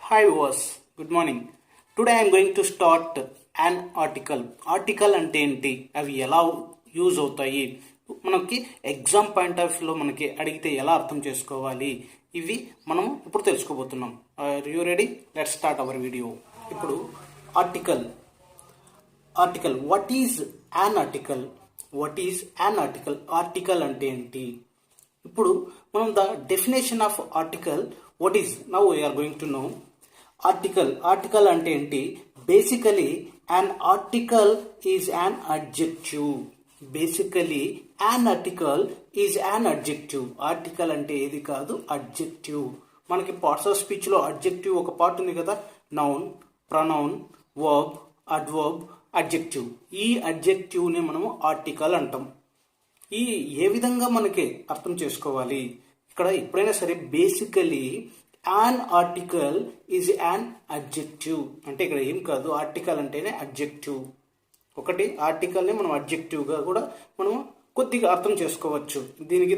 Hi viewers, good morning. Today I am going to start an article. Article అంటే ఏంటి, అవి ఎలా use అవుతాయి, మనకి ఎగ్జామ్ పాయింట్ ఆఫ్ వ్యూలో మనకి అడిగితే ఎలా అర్థం చేసుకోవాలి, ఇవి మనం ఇప్పుడు తెలుసుకోబోతున్నాం. Are you ready? Let's start our video. ఇప్పుడు article what is an article? Article అంటే ఏంటి? ఇప్పుడు మనం the definition of article what is now we're going to know. Article అంటే ఏంటి? Basically an article is an adjective. Article అంటే ఏది కాదు, అడ్జెక్టివ్. మనకి పార్ట్స్ ఆఫ్ స్పీచ్ లో అడ్జెక్టివ్ ఒక పార్ట్ ఉంది కదా, noun, pronoun, verb, adverb, adjective. ఈ అడ్జెక్టివ్ ని మనము ఆర్టికల్ అంటాం. ఈ ఏ విధంగా మనకి అర్థం చేసుకోవాలి? ఇక్కడ ఎప్పుడైనా సరే basically an article is an adjective అంటే ఇక్కడ ఏం కాదు, ఆర్టికల్ అంటేనే అడ్జెక్టివ్. ఒకటి ఆర్టికల్ని మనం అడ్జెక్టివ్గా కూడా మనం కొద్దిగా అర్థం చేసుకోవచ్చు.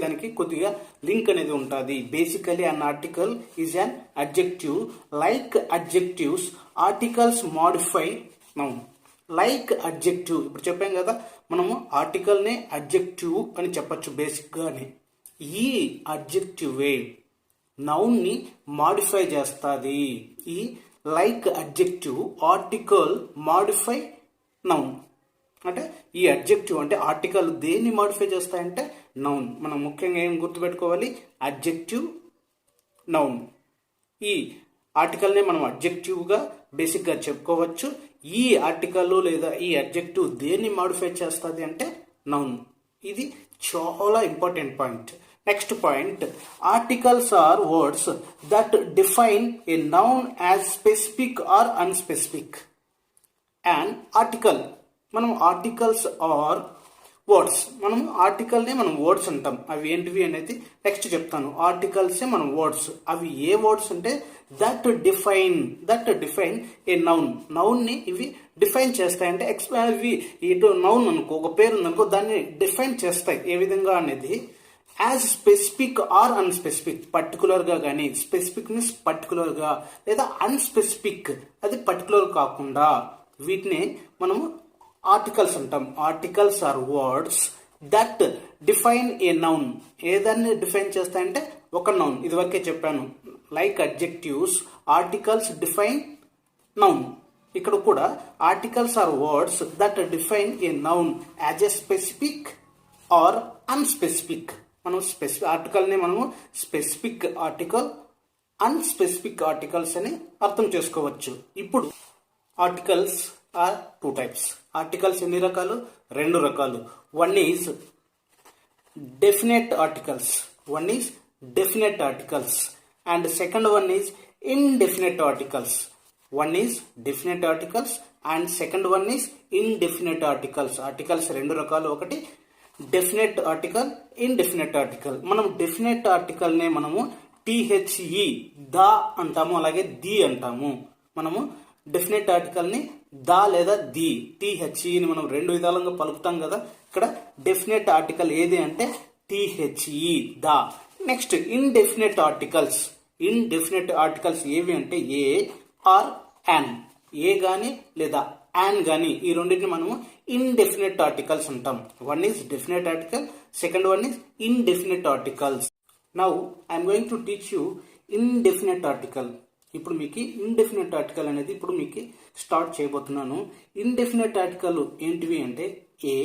దానికి కొద్దిగా లింక్ అనేది ఉంటుంది. Basically an article is an adjective. Like adjectives articles modify noun. Like adjective ఇప్పుడు చెప్పాం కదా, మనము ఆర్టికల్నే అడ్జెక్టివ్ అని చెప్పచ్చు బేసిక్గానే. ఈ అడ్జెక్టివే నౌన్ ని మాడిఫై చేస్తుంది. ఈ like adjective article modify noun. అంటే ఈ అడ్జెక్టివ్ అంటే ఆర్టికల్ దేన్ని మాడిఫై చేస్తాయంటే నౌన్. మనం ముఖ్యంగా ఏం గుర్తుపెట్టుకోవాలి? Adjective, noun. ఈ ఆర్టికల్ని మనం అడ్జెక్టివ్గా బేసిక్గా చెప్పుకోవచ్చు. ఈ ఆర్టికల్ లేదా ఈ అడ్జెక్టివ్ దేన్ని మాడిఫై చేస్తుంది అంటే నౌన్. ఇది చాలా important point. Next point, articles are words that define a noun as specific or unspecific. An article, మనం articles are words. మనం ఆర్టికల్ నే మనం వర్డ్స్ అంటాం. అవి ఏంటివి అనేది నెక్స్ట్ చెప్తాను. ఆర్టికల్సే మనం వర్డ్స్. అవి ఏ వర్డ్స్ అంటే that define a noun. Noun ని ఇవి డిఫైన్ చేస్తాయి. అంటే ఇవి ఇటు నౌన్ అనుకో, ఒక పేరు ఉందనుకో, దాన్ని డిఫైన్ చేస్తాయి. ఏ విధంగా అనేది యాజ్ స్పెసిఫిక్ ఆర్ అన్స్పెసిఫిక్. పర్టికులర్గా కానీ, స్పెసిఫిక్ మీన్స్ పర్టికులర్గా, లేదా అన్స్పెసిఫిక్ అది పర్టికులర్ కాకుండా, వీటిని మనము ఆర్టికల్స్ అంటాం. Articles are words that define a noun. ఏదాన్ని డిఫైన్ చేస్తాయంటే ఒక నౌన్. ఇదివరకే చెప్పాను, like adjectives articles define noun. ఇక్కడ కూడా articles are words that define a noun as a specific or unspecific. మనం ఆర్టికల్ని మనము స్పెసిఫిక్ ఆర్టికల్, అన్స్పెసిఫిక్ ఆర్టికల్స్ అని అర్థం చేసుకోవచ్చు. ఇప్పుడు articles are two types. Articles ఎన్ని రకాలు? రెండు రకాలు. One is definite articles and second one is indefinite articles. One is definite articles and second one is indefinite articles. Articles రెండు రకాలు. ఒకటి డెఫినెట్ ఆర్టికల్, ఇండెఫినెట్ ఆర్టికల్. మనం డెఫినెట్ ఆర్టికల్ నే మనము టిహెచ్ఈ ద అంటాము, అలాగే ది అంటాము. మనము డెఫినెట్ ఆర్టికల్ ని ద లేదా ది, టిహెచ్ఈని మనం రెండు విధాలుగా పలుకుతాం కదా. ఇక్కడ డెఫినెట్ ఆర్టికల్ ఏది అంటే టిహెచ్ఈ ద. నెక్స్ట్ ఇండెఫినెట్ ఆర్టికల్స్ ఏవి అంటే ఏ ఆర్ యాన్. ఏ గాని లేదా యాన్ గాని, ఈ రెండింటిని మనము ఇండెఫినెట్ ఆర్టికల్స్ అంటాం. One is definite article, second one is indefinite articles. Now I'm going to teach you indefinite article. ఇప్పుడు మీకు ఇండెఫినెట్ ఆర్టికల్ అనేది ఇప్పుడు మీకు స్టార్ట్ చేయబోతున్నాను. ఇండెఫినెట్ ఆర్టికల్ ఏంటివి అంటే ఏ,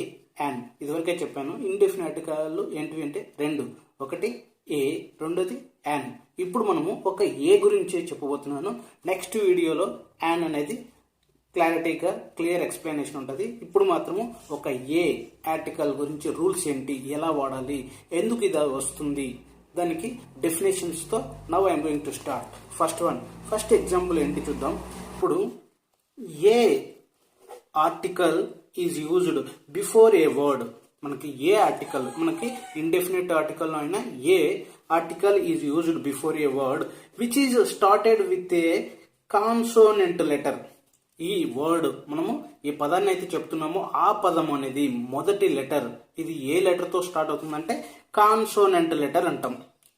యాన్. ఇదివరకే చెప్పాను. ఇండెఫినెట్ ఆర్టికల్ ఏంటివి అంటే రెండు. ఒకటి ఏ, రెండోది యాన్. ఇప్పుడు మనము ఒక ఏ గురించి చెప్పబోతున్నాను. నెక్స్ట్ వీడియోలో యాన్ అనేది క్లారిటీగా క్లియర్ ఎక్స్ప్లెనేషన్ ఉంటుంది. ఇప్పుడు మాత్రము ఒక ఏ ఆర్టికల్ గురించి రూల్స్ ఏంటి, ఎలా వాడాలి, ఎందుకు ఇది వస్తుంది, దానికి డెఫినేషన్స్తో now I'm going to start. First example ఏంటి చూద్దాం. ఇప్పుడు a article is used before a word. మనకి ఏ ఆర్టికల్, మనకి ఇండెఫినెట్ ఆర్టికల్లో అయినా a article is used before a word which is started with a consonant letter. ఈ word మనము ఏ పదాన్ని అయితే చెప్తున్నామో ఆ పదం అనేది మొదటి లెటర్, ఇది ఏ లెటర్ తో స్టార్ట్ అవుతుందంటే కాన్సోనెంట్ లెటర్ అంటాం.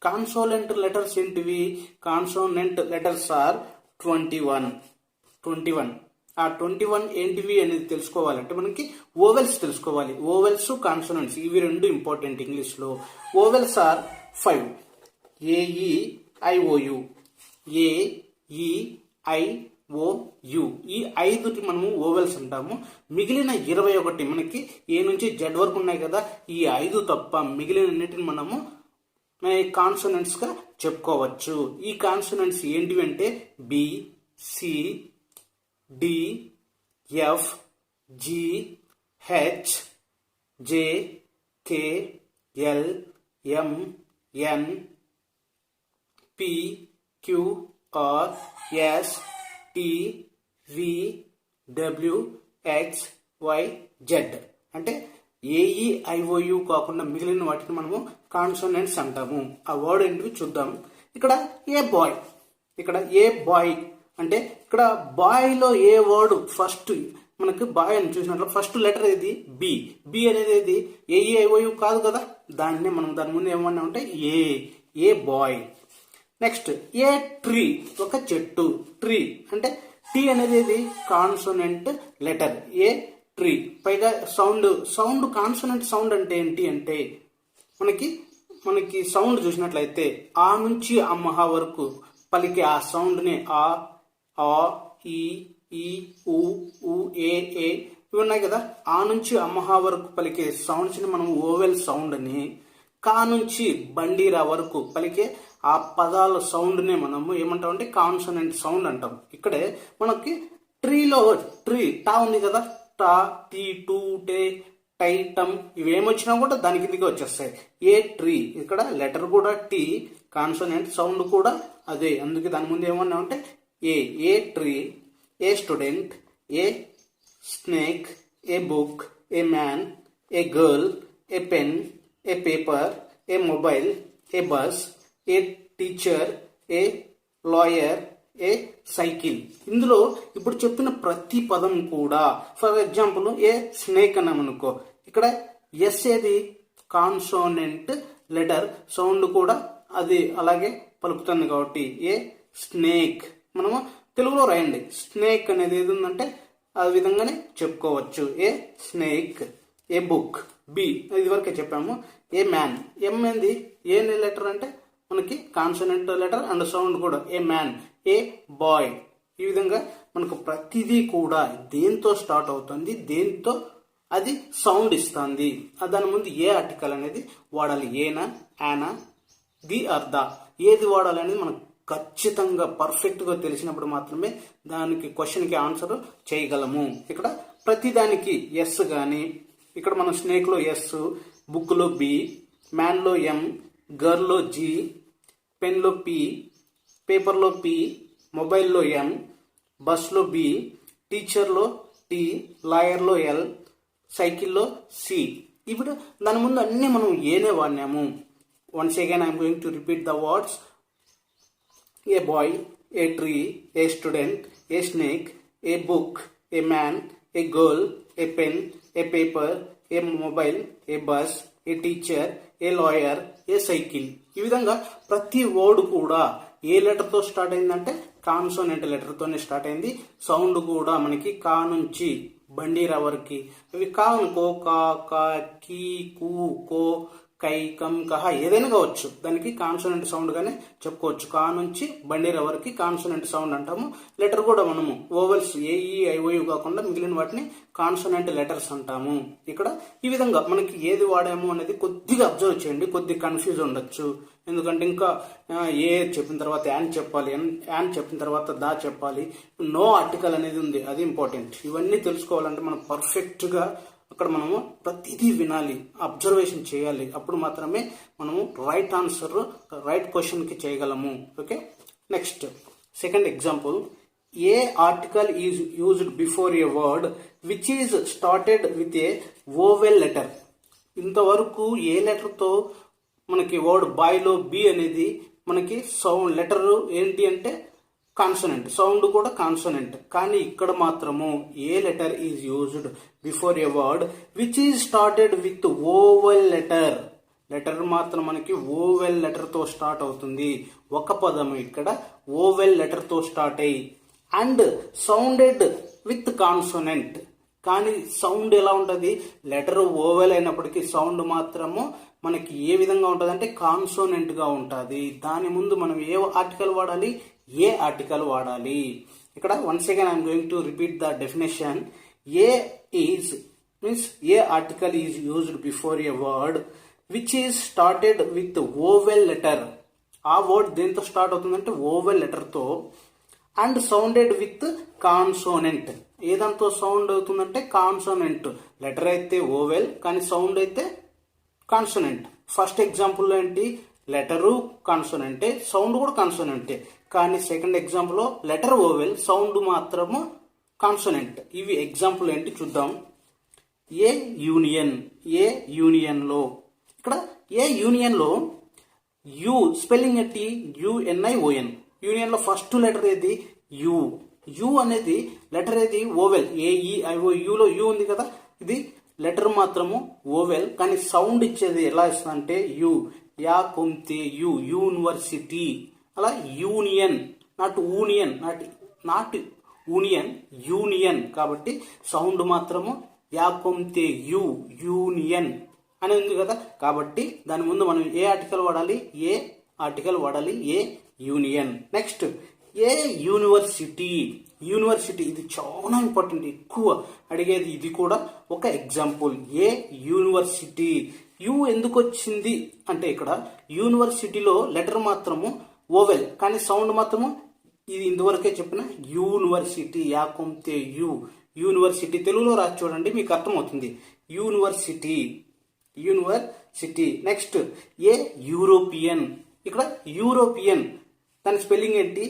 కాన్సోనెంట్ లెటర్స్ ఏంటివి? Consonant letters are 21. ఆ 21 ఏంటివి అనేది తెలుసుకోవాలంటే మనకి ఓవెల్స్ తెలుసుకోవాలి. ఓవెల్స్, కాన్సోనెంట్స్ ఇవి రెండు ఇంపార్టెంట్ ఇంగ్లీష్లో. Vowels are 5. AEIOU, AEIOU. ఈ 5టి మనము ఓవెల్స్ అంటాము. మిగిలిన 21 మనకి ఏ నుంచి జెడ్ వరకు ఉన్నాయి కదా, ఈ 5 తప్ప మిగిలినన్నిటిని మనము కాన్సోనెంట్స్ గా చెప్పుకోవచ్చు. ఈ కాన్సోనెంట్స్ ఏంటివి అంటే B, C, D, F, G, H, J, K, L, M, N, P, Q, R, S, T, V, W, X, Y, Z. అంటే AEIOU కాకుండా మిగిలిన వాటిని మనము కాన్సోనెంట్స్ అంటాము. ఆ వర్డ్ ఏంటివి చూద్దాం. ఇక్కడ ఏ బాయ్, ఇక్కడ ఏ బాయ్ అంటే ఇక్కడ బాయ్ లో ఏ వర్డ్ ఫస్ట్ మనకి బాయ్ అని చూసినట్లు ఫస్ట్ లెటర్ ఏది బి. బి అనేది ఏది AEIOU కాదు కదా, దాన్ని మనం దాని ముందు ఏమన్నా ఉంటే ఏ బాయ్. నెక్స్ట్ ఏ ట్రీ, ఒక చెట్టు. ట్రీ అంటే టీ అనేది ఏది కాన్సోనెంట్ లెటర్. ఏ ట్రీ. పైగా సౌండ్ కాన్సోనెంట్ సౌండ్ అంటే ఏంటి అంటే మనకి సౌండ్ చూసినట్లయితే ఆ నుంచి అమ్మహ వరకు పలికే ఆ సౌండ్ ని ఆ, ఈ, ఊ, ఏ ఇవి ఉన్నాయి కదా, ఆ నుంచి అమ్మహ వరకు పలికే సౌండ్స్ ని మనం ఓవెల్ సౌండ్ అని, కా నుంచి బండిరా వరకు పలికే ఆ పదాల సౌండ్ ని మనము ఏమంటాం అంటే కాన్సోనెంట్ సౌండ్ అంటాం. ఇక్కడే మనకి ట్రీలో ట్రీ టా ఉంది కదా, టా, టీ, టూ, టే, టై, టమ్ ఇవేమొచ్చినా కూడా దాని కిందకి వచ్చేస్తాయి. ఏ ట్రీ. ఇక్కడ లెటర్ కూడా టీ, కాన్సోనెంట్ సౌండ్ కూడా అదే, అందుకే దాని ముందు ఏమన్నా అంటే ఏ tree, a student, a snake, a book, a man, a girl, a pen, a paper, a mobile, A bus, A teacher, A lawyer, A cycle. ఇందులో ఇప్పుడు చెప్పిన ప్రతి పదం కూడా, ఫర్ ఎగ్జాంపుల్ ఏ స్నేక్ అన్నాం అనుకో, ఇక్కడ ఎస్ ఏది కాన్సోనెంట్ లెటర్, సౌండ్ కూడా అది అలాగే పలుకుతుంది కాబట్టి ఏ స్నేక్. మనము తెలుగులో రాయండి. స్నేక్ అనేది ఏది ఉందంటే ఆ విధంగానే చెప్పుకోవచ్చు. A snake. A book. B ఇది వరకే చెప్పాము. ఏ మ్యాన్. ఎం ఏంది ఏ లెటర్ అంటే మనకి కాన్సోనెంట్ లెటర్ అండ్ సౌండ్ కూడా. A man. A boy. ఈ విధంగా మనకు ప్రతిదీ కూడా దేంతో స్టార్ట్ అవుతుంది, దేంతో అది సౌండ్ ఇస్తుంది, దాని ముందు ఏ ఆర్టికల్ అనేది వాడాలి. ఏనా, యానా, ది ఆర్ ద ఏది వాడాలి అనేది మనకు ఖచ్చితంగా పర్ఫెక్ట్ గా తెలిసినప్పుడు మాత్రమే దానికి క్వశ్చన్ కి ఆన్సర్ చేయగలము. ఇక్కడ ప్రతి దానికి ఎస్ గాని, ఇక్కడ మనం స్నేక్ లో ఎస్, బుక్ లో బి, మ్యాన్ లో ఎం, గర్ల్ లో జి, పెన్ లో పి, పేపర్ లో పి, మొబైల్ లో ఎం, బస్ లో బి, టీచర్ లో టి, లాయర్ లో ఎల్, సైకిల్ లో సి. ఇప్పుడు దాని ముందు అన్ని మనం ఏనే వాడినాము. Once again I'm going to repeat the words. A boy, a tree, a student, a snake, a book, a man, a girl, a pen, a paper, a mobile, A bus, A teacher, A lawyer, A cycle. ఈ విధంగా ప్రతి word కూడా ఏ letter తో start అయిందంటే consonant letter తోనే start అయింది. Sound కూడా మనకి కా నుంచి బండిరా వరకు అవి కా అనుకో, కా, కా, కీ, కూ, కో, కై, కం, కహ ఏదైనా కావచ్చు, దానికి కాన్సోనెంట్ సౌండ్ గానే చెప్పుకోవచ్చు. కా నుంచి బండిరా వరకు కాన్సోనెంట్ సౌండ్ అంటాము. లెటర్ కూడా మనము ఓవెల్స్ AEIOU కాకుండా మిగిలిన వాటిని కాన్సోనెంట్ లెటర్స్ అంటాము. ఇక్కడ ఈ విధంగా మనకి ఏది వాడాము అనేది కొద్దిగా అబ్జర్వ్ చేయండి. కొద్దిగా కన్ఫ్యూజ్ ఉండొచ్చు. ఎందుకంటే ఇంకా ఏ చెప్పిన తర్వాత యాన్ చెప్పాలి, యాన్ చెప్పిన తర్వాత దా చెప్పాలి, నో ఆర్టికల్ అనేది ఉంది, అది ఇంపార్టెంట్. ఇవన్నీ తెలుసుకోవాలంటే మనం పర్ఫెక్ట్ గా అక్కడ మనము ప్రతిదీ వినాలి, అబ్జర్వేషన్ చేయాలి. అప్పుడు మాత్రమే మనము రైట్ ఆన్సర్, రైట్ క్వశ్చన్ కి చేయగలము. Okay, next second example. A article is used before a word which is started with A oval letter. ఇంతవరకు ఏ లెటర్ తో మనకి వర్డ్ బాయ్ లో బి అనేది మనకి సౌండ్ లెటర్ ఏంటి అంటే కాన్సోనెంట్, సౌండ్ కూడా కాన్సోనెంట్. కానీ ఇక్కడ మాత్రము a letter is used before a word which is started with vowel letter. Letter మాత్రం మనకి ఓవెల్ లెటర్తో స్టార్ట్ అవుతుంది. ఒక పదం ఇక్కడ ఓవెల్ లెటర్తో స్టార్ట్ అయ్యి అండ్ సౌండెడ్ విత్ కాన్సోనెంట్. కానీ సౌండ్ ఎలా ఉంటుంది, లెటర్ ఓవెల్ అయినప్పటికీ సౌండ్ మాత్రము మనకి ఏ విధంగా ఉంటుంది అంటే కాన్సోనెంట్గా ఉంటుంది. దాని ముందు మనం ఏ ఆర్టికల్ వాడాలి, ఏ ఆర్టికల్ వాడాలి. ఇక్కడ once again I'm going to repeat the definition. A is means a article is used before a word which is started with vowel letter. ఆ వర్డ్ దేంతో స్టార్ట్ అవుతుందంటే ఓవెల్ లెటర్తో అండ్ సౌండెడ్ విత్ కాన్సోనెంట్. ఏదంతో sound అవుతుందంటే consonant. Letter అయితే vowel కానీ sound అయితే consonant. First ఎగ్జాంపుల్లో ఏంటి, లెటరు కాన్సోనెంటే, సౌండ్ కూడా కాన్సోనెంటే. కానీ సెకండ్ ఎగ్జాంపుల్లో లెటర్ ఓవెల్, సౌండ్ మాత్రము కాన్సోనెంట్. ఇవి ఎగ్జాంపుల్ ఏంటి చూద్దాం. ఏ యూనియన్, ఏ యూనియన్లో ఇక్కడ ఏ యూనియన్లో యు స్పెల్లింగ్ ఏంటి, యుఎన్ఐఓఎన్. యూనియన్లో ఫస్ట్ లెటర్ ఏది యు. యు అనేది లెటర్ ఏది ఓవెల్. ఏఈఐఓ యూలో యు ఉంది కదా, ఇది లెటర్ మాత్రము ఓవెల్ కానీ సౌండ్ ఇచ్చేది ఎలా ఇస్తుందంటే యు. యా కొంతే యు, యూనివర్సిటీ. అలా union, not union, not union, union. కాబట్టి సౌండ్ మాత్రము యా కొంతే యు, యూనియన్ అని ఉంది కదా. కాబట్టి దాని ముందు మనం ఏ ఆర్టికల్ వాడాలి, ఏ ఆర్టికల్ వాడాలి, A union. Next A university. University ఇది చాలా ఇంపార్టెంట్, ఎక్కువ అడిగేది. ఇది కూడా ఒక ఎగ్జాంపుల్. A university. యు ఎందుకు వచ్చింది అంటే ఇక్కడ యూనివర్సిటీలో లెటర్ మాత్రము ఓవెల్ కానీ సౌండ్ మాత్రము ఇది ఇంతవరకే చెప్పిన యూనివర్సిటీ. యాకొంతే you, university. తెలుగులో రాసి చూడండి మీకు అర్థమవుతుంది. University, university. నెక్స్ట్ ఏ యూరోపియన్. ఇక్కడ యూరోపియన్ దాని స్పెల్లింగ్ ఏంటి,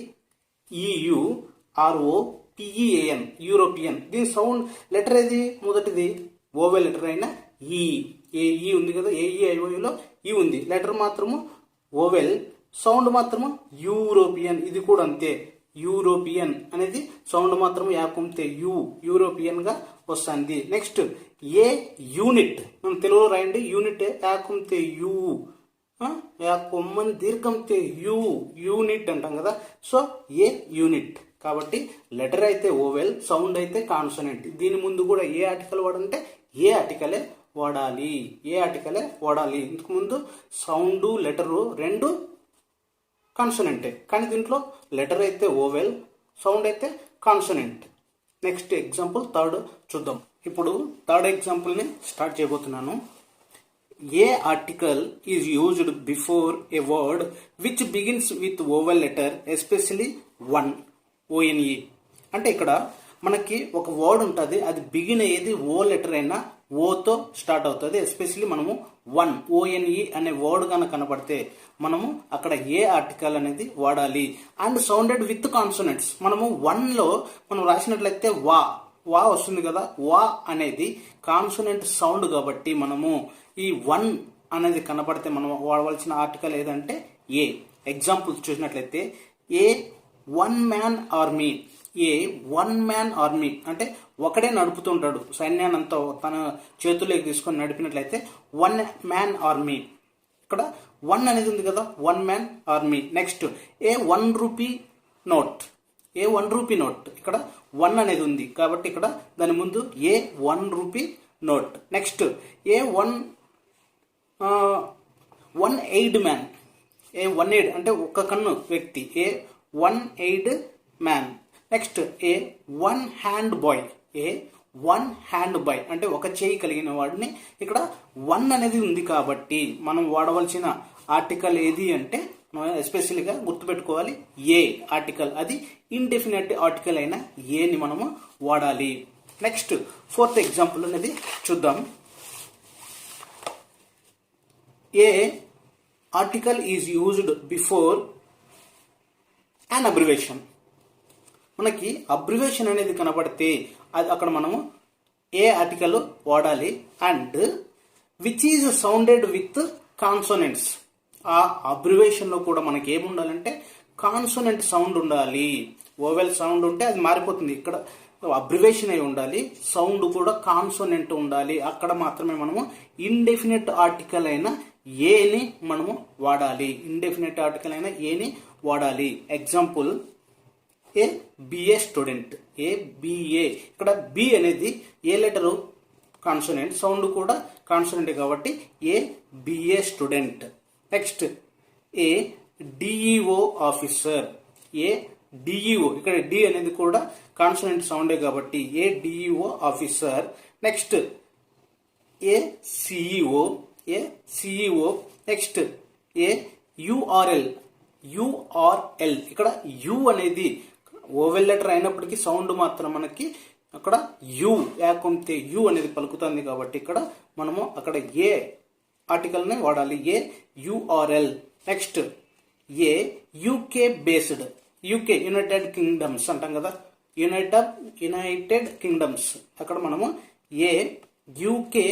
EUROPEAN, యూరోపియన్. దీని సౌండ్ లెటర్ ఏది మొదటిది ఓవెల్ లెటర్ అయినా ఈ. ఏఈ ఉంది కదా, ఏఈఐఓలో ఈ ఉంది. లెటర్ మాత్రము ఓవెల్, సౌండ్ మాత్రము యూరోపియన్. ఇది కూడా అంతే, యూరోపియన్ అనేది సౌండ్ మాత్రము యాకుంతే యు, యూరోపియన్ గా వస్తుంది. నెక్స్ట్ ఏ యూనిట్. మనం తెలుగులో రాయండి, యూనిట్ యాకుంతే యు, కొమ్మని దీర్ఘంతే యు, యూనిట్ అంటాం కదా. సో ఏ యూనిట్. కాబట్టి లెటర్ అయితే ఓవెల్, సౌండ్ అయితే కాన్సోనెంట్. దీని ముందు కూడా ఏ ఆర్టికల్ వాడాలంటే ఏ ఆర్టికలే వాడాలి, ఏ ఆర్టికలే వాడాలి. ఇంతకు ముందు సౌండ్ లెటరు రెండు కాన్సోనెంటే కానీ దీంట్లో లెటర్ అయితే ఓవెల్, సౌండ్ అయితే కాన్సోనెంట్. నెక్స్ట్ ఎగ్జాంపుల్ థర్డ్ చూద్దాం. ఇప్పుడు థర్డ్ ఎగ్జాంపుల్ని స్టార్ట్ చేయబోతున్నాను. A article is used before a word which begins with vowel letter especially one, ONE. అంటే ఇక్కడ మనకి ఒక వర్డ్ ఉంటుంది, అది బిగిన్ అయ్యేది ఓ లెటర్ అయినా ఓతో స్టార్ట్ అవుతుంది. ఎస్పెషలీ మనము వన్, ONE అనే వర్డ్ కనుక కనపడితే మనము అక్కడ ఏ ఆర్టికల్ అనేది వాడాలి. And sounded with consonants. మనము వన్లో మనం రాసినట్లయితే వా, వా వస్తుంది కదా. వా అనేది కాన్సోనెంట్ సౌండ్ కాబట్టి మనము ఈ వన్ అనేది కనపడితే మనం వాడవలసిన ఆర్టికల్ ఏదంటే ఏ. ఎగ్జాంపుల్ చూసినట్లయితే ఏ వన్ మ్యాన్ ఆర్మీ. ఏ వన్ మ్యాన్ ఆర్మీ అంటే ఒకడే నడుపుతుంటాడు, సైన్యాన్ని అంతా తన చేతుల్లోకి తీసుకొని నడిపినట్లయితే వన్ మ్యాన్ ఆర్మీ. ఇక్కడ వన్ అనేది ఉంది కదా, వన్ మ్యాన్ ఆర్మీ. నెక్స్ట్ ఏ ₹1 నోట్. ఏ ₹1 నోట్. ఇక్కడ వన్ అనేది ఉంది కాబట్టి ఇక్కడ దాని ముందు ఏ ₹1 నోట్. నెక్స్ట్ ఏ వన్ ఎయిడ్ మ్యాన్. ఏ వన్ ఎయిడ్ అంటే ఒక్క కన్ను వ్యక్తి, ఏ వన్ ఎయిడ్ మ్యాన్. నెక్స్ట్ ఏ వన్ హ్యాండ్ బాయ్. ఏ వన్ హ్యాండ్ బాయ్ అంటే ఒక చేయి కలిగిన వాడిని. ఇక్కడ వన్ అనేది ఉంది కాబట్టి మనం వాడవలసిన ఆర్టికల్ ఏది అంటే ఎస్పెషల్గా గుర్తుపెట్టుకోవాలి ఏ ఆర్టికల్. అది ఇండెఫినెట్ ఆర్టికల్ అయిన ఏని మనము వాడాలి. నెక్స్ట్ ఫోర్త్ ఎగ్జాంపుల్ అనేది చూద్దాం. A article is used before an abbreviation. మనకి అబ్రివేషన్ అనేది కనబడితే అది అక్కడ మనము ఏ ఆర్టికల్ వాడాలి. And which is sounded with consonants. ఆ అబ్రివేషన్లో కూడా మనకి ఏముండాలంటే కాన్సోనెంట్ సౌండ్ ఉండాలి. ఓవెల్ సౌండ్ ఉంటే అది మారిపోతుంది. ఇక్కడ అబ్రివేషన్ అయి ఉండాలి, సౌండ్ కూడా కాన్సోనెంట్ ఉండాలి. అక్కడ మాత్రమే మనము ఇండెఫినెట్ ఆర్టికల్ అయిన ఏని మనము వాడాలి. ఇండెఫినెట్ ఆర్టికల్ అయినా ఏని వాడాలి. Example a BA student, a BA. ఇక్కడ బి అనేది ఏ లెటరు కాన్సోనెంట్, సౌండ్ కూడా కాన్సోనెంట్ కాబట్టి a BA student. Next a DEO officer, a DEO. ఇక్కడ డి అనేది కూడా కాన్సోనెంట్ సౌండే కాబట్టి a DEO officer. Next a CEO, a CEO. Next a URL, URL. ఇక్కడ యు అనేది ఓవెల్ లెటర్ అయినప్పటికీ సౌండ్ మాత్రం మనకి అక్కడ యు లేకుంటే యు అనేది పలుకుతుంది కాబట్టి ఇక్కడ మనము అక్కడ ఏ ఆర్టికల్ని వాడాలి, a URL. Next a UK based, UK United Kingdoms అంటాం కదా, యునైటెడ్ కింగ్డమ్స్. అక్కడ మనము a UK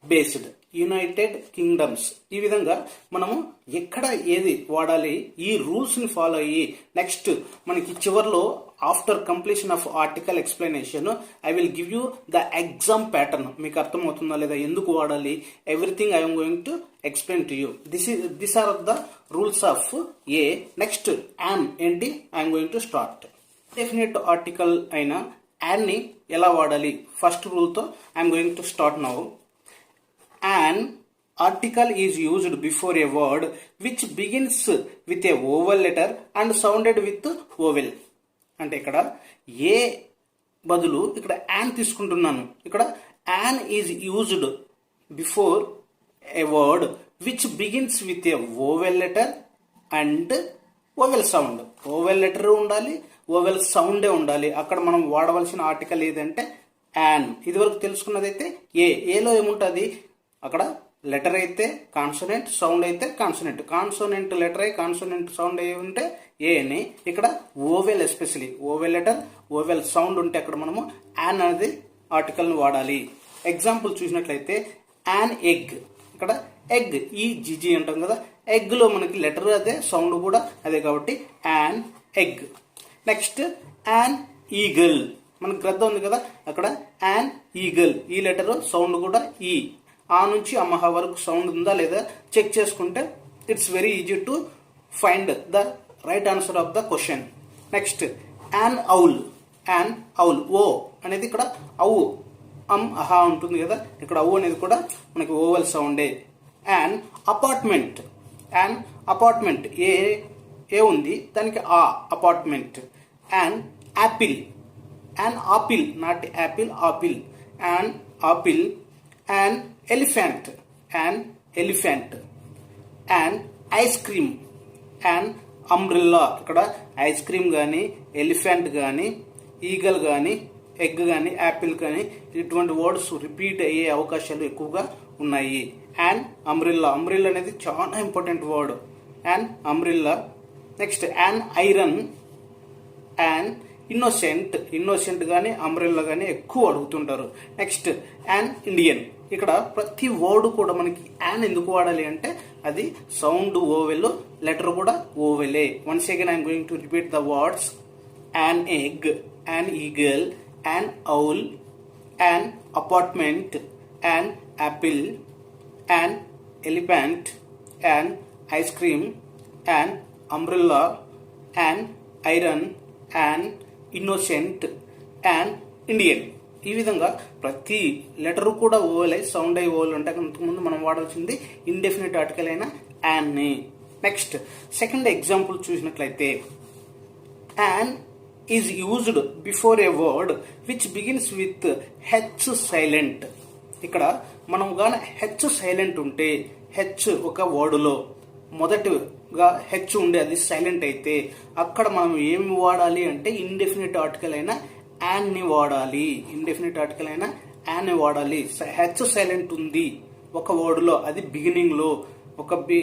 based, United Kingdoms. ఈ విధంగా మనము ఎక్కడ ఏది వాడాలి ఈ రూల్స్ ని ఫాలో అయ్యి నెక్స్ట్ మనకి చివరిలో after completion of article explanation I will give you the exam pattern. మీకు అర్థమవుతుందా లేదా, ఎందుకు వాడాలి, everything I'm going to explain to you. This are the rules of a. Next an ఏంటి, I'm going to start. Definite article అయిన an ని ఎలా వాడాలి ఫస్ట్ రూల్ తో I'm going to start now. An article is used before a word which begins with a vowel letter and sounded with vowel. అంటే ఇక్కడ ఏ బదులు ఇక్కడ an తీసుకుంటున్నాను. ఇక్కడ an is used before a word which begins with a vowel letter and vowel sound. Vowel letter ఉండాలి, vowel సౌండే ఉండాలి. అక్కడ మనం వాడవలసిన ఆర్టికల్ ఏదంటే యాన్. ఇదివరకు తెలుసుకున్నదైతే ఏ. ఏలో ఏముంటుంది, అక్కడ లెటర్ అయితే కాన్సోనెంట్, సౌండ్ అయితే కాన్సోనెంట్. కాన్సోనెంట్ లెటర్ అయి కాన్సోనెంట్ సౌండ్ అయి ఉంటే ఏ అని. ఇక్కడ vowel especially vowel letter vowel sound ఉంటే అక్కడ మనము యాన్ అనేది ఆర్టికల్ని వాడాలి. ఎగ్జాంపుల్ చూసినట్లయితే యాన్ ఎగ్. ఇక్కడ ఎగ్ ఈ జిజి అంటాం కదా, ఎగ్ లో మనకి లెటర్ అదే, సౌండ్ కూడా అదే కాబట్టి an egg. Next an eagle. మనకి గ్రద్ద ఉంది కదా, అక్కడ యాన్ ఈగల్. ఈ లెటర్ సౌండ్ కూడా ఈ. ఆ నుంచి అమ్మహ వరకు సౌండ్ ఉందా లేదా చెక్ చేసుకుంటే it's very easy to find the right answer of the question. Next an owl. An owl. O అనేది ఇక్కడ ఔ అహా ఉంటుంది కదా, ఇక్కడ ఔ అనేది కూడా మనకి ఓవెల్ సౌండే. An apartment. An apartment A ఉంది దానికి ఆ apartment. An apple. An apple, not apple, apple. An apple. An elephant. An elephant. An ice cream. An umbrella. ఇక్కడ ఐస్ క్రీమ్ కానీ, ఎలిఫెంట్ కానీ, ఈగల్ కానీ, ఎగ్ కానీ, యాపిల్ కానీ ఇటువంటి వర్డ్స్ రిపీట్ అయ్యే అవకాశాలు ఎక్కువగా ఉన్నాయి. An umbrella. అంబ్రిల్లా అనేది చాలా important word. An umbrella. Next an iron. An innocent. Innocent కానీ అంబ్రెల్లా కానీ ఎక్కువ అడుగుతుంటారు. Next an Indian. ఇక్కడ ప్రతి వర్డ్ కూడా మనకి యాన్ ఎందుకు వాడాలి అంటే అది సౌండ్ ఓవెల్, లెటర్ కూడా ఓవెలే. Once again I'm going to repeat the words. An egg, an eagle, an owl, an apartment, an apple, an elephant, an ice cream, an umbrella, an iron, an innocent, an Indian. ఈ విధంగా ప్రతి letter కూడా oval అయి sound అయి oval అంటే అంతకుముందు మనం వాడాల్సింది indefinite article అయిన యాన్ ని. నెక్స్ట్ సెకండ్ ఎగ్జాంపుల్ చూసినట్లయితే an is used before a word which begins with H silent. ఇక్కడ మనం గాన హెచ్ సైలెంట్ ఉంటే, హెచ్ ఒక వర్డ్లో మొదటిగా హెచ్ ఉండే అది సైలెంట్ అయితే అక్కడ మనం ఏమి వాడాలి అంటే ఇండెఫినిట్ ఆర్టికల్ అయినా యాన్ ని వాడాలి. ఇండెఫినిట్ ఆర్టికల్ అయినా యాన్ ని వాడాలి. హెచ్ సైలెంట్ ఉంది ఒక వర్డ్ లో, అది బిగినింగ్ లో.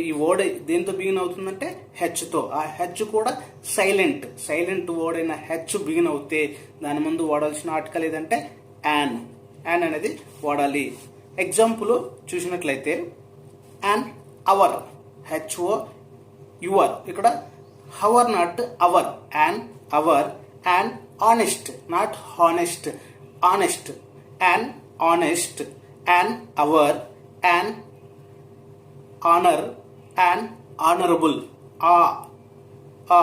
ఈ వర్డ్ దేంతో బిగిన్ అవుతుందంటే హెచ్ తో. ఆ హెచ్ కూడా సైలెంట్. సైలెంట్ వర్డ్ అయిన హెచ్ బిగిన్ అవుతే దాని ముందు వాడాల్సిన ఆర్టికల్ ఏదంటే యాన్. యాన్ అనేది వాడాలి. ఎగ్జాంపుల్ చూసినట్లయితే యాన్ అవర్. H O your. ఇక్కడ hour not hour. An hour. An honest not honest, honest. An honest. An hour. An honour, and honourable. ఆ ఆ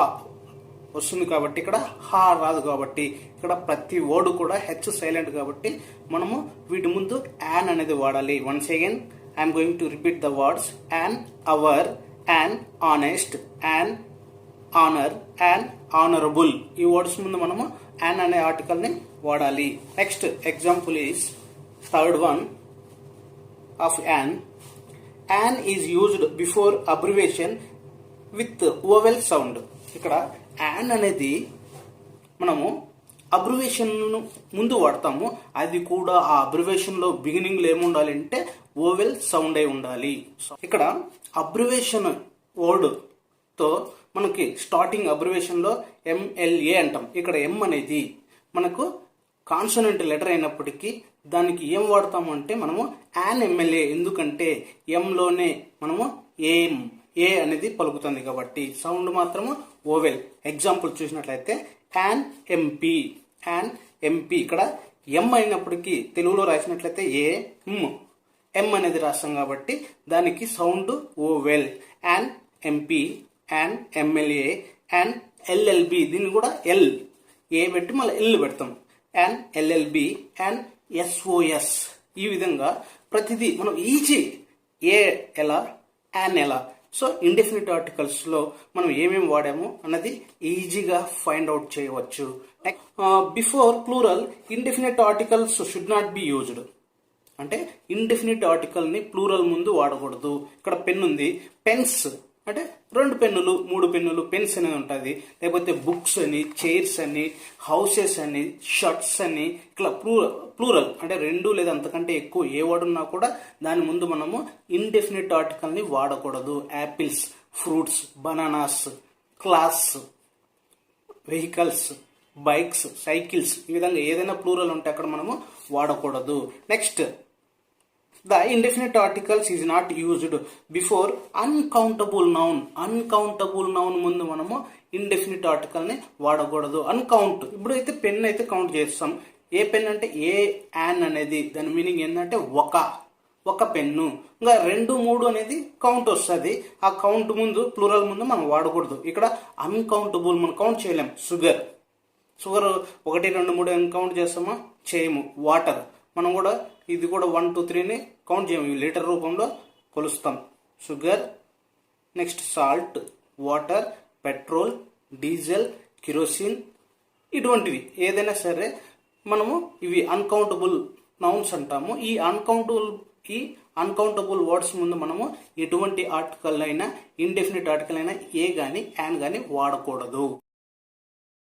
వస్తుంది కాబట్టి ఇక్కడ హా రాదు కాబట్టి ఇక్కడ ప్రతి వర్డ్ కూడా హెచ్ సైలెంట్ కాబట్టి మనము వీటి ముందు యాన్ అనేది వాడాలి. Once again I'm going to repeat the words an, hour, an, honest, an, honour, an, honourable. ఈ వర్డ్స్ ముందు మనము యాన్ అనే ఆర్టికల్ ని వాడాలి. Next example is third one of an. An is used before abbreviation with vowel sound. ఇక్కడ an అనేది మనము abbreviation ముందు వాడతాము, అది కూడా ఆ అబ్రివేషన్ లో బిగినింగ్ లో ఏముండాలి అంటే ఓవెల్ సౌండ్ అయి ఉండాలి. ఇక్కడ అబ్రివేషన్ వర్డ్ తో మనకి స్టార్టింగ్ అబ్రివేషన్ లో ఎంఎల్ఏ అంటాం. ఇక్కడ ఎం అనేది మనకు కాన్సోనెంట్ లెటర్ అయినప్పటికీ దానికి ఏం వాడతాము అంటే మనము యాన్ ఎమ్మెల్యే, ఎందుకంటే ఎంలోనే మనము ఏ అనేది పలుకుతుంది కాబట్టి సౌండ్ మాత్రము ఓవెల్. ఎగ్జాంపుల్ చూసినట్లయితే యాన్ ఎంపీ, యాన్ ఎంపీ. ఇక్కడ ఎం అయినప్పటికీ తెలుగులో రాసినట్లయితే ఎం అనేది రాస్తాం కాబట్టి దానికి sound vowel. An MP, an MLA, an LLB. దీన్ని కూడా ఎల్ ఏ పెట్టి మళ్ళీ ఎల్ పెడతాం. An LLB, an SOS. ఈ విధంగా ప్రతిదీ మనం ఈజీ ఏ ఎలా, యాన్ ఎలా. సో ఇండెఫినిట్ ఆర్టికల్స్ లో మనం ఏమేమి వాడాము అన్నది ఈజీగా ఫైండ్ అవుట్ చేయవచ్చు. Before plural indefinite articles should not be used. అంటే ఇండెఫినిట్ ఆర్టికల్ ని ప్లూరల్ ముందు వాడకూడదు. ఇక్కడ పెన్ ఉంది, పెన్స్ అంటే 2 పెన్నులు 3 పెన్నులు పెన్స్ అనేది ఉంటుంది. లేకపోతే బుక్స్ అని, చైర్స్ అని, హౌసెస్ అని, షర్ట్స్ అని, ఇట్లా ప్లూరల్ అంటే 2 లేదా అంతకంటే ఎక్కువ ఏ వర్డ్ ఉన్నా కూడా దాని ముందు మనము ఇండెఫినిట్ ఆర్టికల్ ని వాడకూడదు. Apples, fruits, bananas, class, vehicles, bikes, cycles, ఈ విధంగా ఏదైనా ప్లూరల్ ఉంటే అక్కడ మనము వాడకూడదు. Next, the indefinite articles is not used before uncountable noun. Uncountable noun ముందు మనము ఇండెఫినిట్ ఆర్టికల్ ని వాడకూడదు. అన్కౌంట్, ఇప్పుడైతే పెన్ అయితే కౌంట్ చేస్తాం. ఏ పెన్ అంటే ఏ యాన్ అనేది దాని మీనింగ్ ఏంటంటే ఒక పెన్ను. ఇంకా 2, 3 అనేది కౌంట్ వస్తుంది. ఆ కౌంట్ ముందు ప్లూరల్ ముందు మనం వాడకూడదు. ఇక్కడ అన్కౌంటబుల్ మనం కౌంట్ చేయలేం. షుగర్ 1, 2, 3 కౌంట్ చేస్తామా? చేయము. వాటర్ మనం కూడా ఇది కూడా 1, 2, 3ని కౌంట్ చేయము, లీటర్ రూపంలో కొలుస్తాం. Sugar, next salt, water, petrol, diesel, kerosene, ఇటువంటివి ఏదైనా సరే మనము ఇవి అన్కౌంటబుల్ నౌన్స్ అంటాము. ఈ అన్కౌంటబుల్ వర్డ్స్ ముందు మనము ఎటువంటి ఆర్టికల్ అయినా ఇండెఫినిట్ ఆర్టికల్ అయినా ఏ గాని యాన్ గాని వాడకూడదు.